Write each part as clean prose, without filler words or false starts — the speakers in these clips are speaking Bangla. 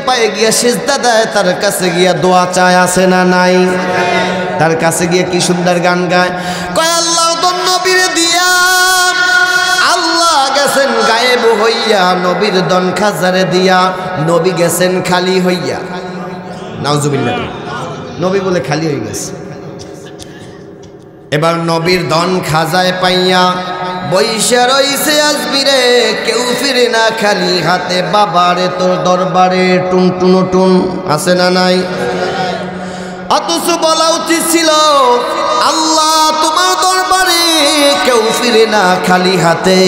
পায়ে গিয়া সিজদা দেয়, তার কাছে গিয়া দোয়া চায়, আছে না নাই? তার কাছে গিয়ে কি সুন্দর গান গায়, কয় আল্লাহ তোর নবীর দিয়া, আল্লাহ গেছেন গায়েব হইয়া, নবীর দন খাজারে দিয়া, নবী গেছেন খালি হইয়া। নাউজুবিল্লাহ, নবী বলে খালি হয়ে গেছে। এবার নবীর দন খাজায় পাইয়া বৈশা রইছে আজমিরে, কেউ ফিরে না খালি হাতে, বাবারে তোর দরবারে টুনটুনো টুন, আছে না নাই? অথচ বলা উচিত ছিল আল্লাহ তোমার দরবারে কেউ ফিরে না খালি হাতে,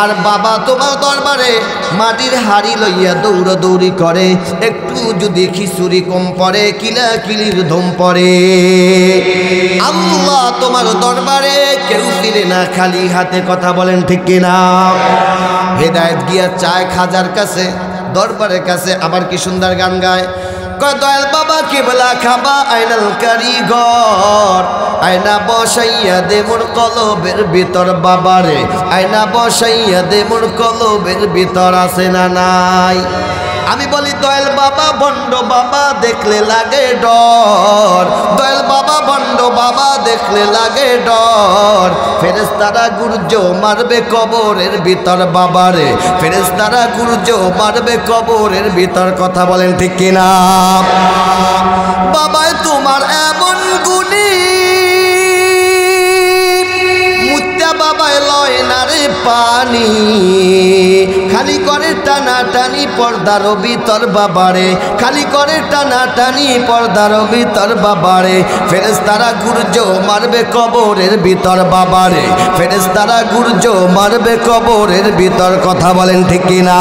আর বাবা তোমার দরবারে মাটির হাড়ি লইয়া দৌড়াদৌড়ি করে, একটু যদি খিচুড়ি কম পড়ে কিলা কিলির ধম পড়ে। আল্লাহ তোমার দরবারে কেউ ফিরে না খালি হাতে, কথা বলেন ঠিক কিনা? হেদায়েত গিয়া চায় খাজার কাছে, দরবারের কাছে, আবার কি সুন্দর গান গায়, দয়াল বাবা কেবলা খাবা আইনাল কারিগর, আয়না বসাইয়া দে মোর কলবের ভিতর, বাবারে আয়না বসাইয়া দে মোর কলবের ভিতর, আছে না নাই? আমি বলি দয়াল বাবা ভণ্ড বাবা দেখলে লাগে ডর, দয়াল বাবা ভণ্ড বাবা দেখলে লাগে ডর, ফেরেশতারা গুরজ মারবে কবরের ভিতর, বাবারে ফেরেশতারা গুরজ মারবে কবরের ভিতর, কথা বলেন ঠিক কিনা? বাবায় তোমার এমন গুণী, মুত্তা বাবায় লয় না রে পানি, খালি করে টানা টানি পর্দার ভিতর, বাবারে খালি করে টানা টানি পর্দার ভিতর, বাবারে ফেরেশতারা গুরজ মারবে কবরের ভিতর, বাবারে ফেরেশতারা গুরজ মারবে কবরের ভিতর, কথা বলেন ঠিক কিনা?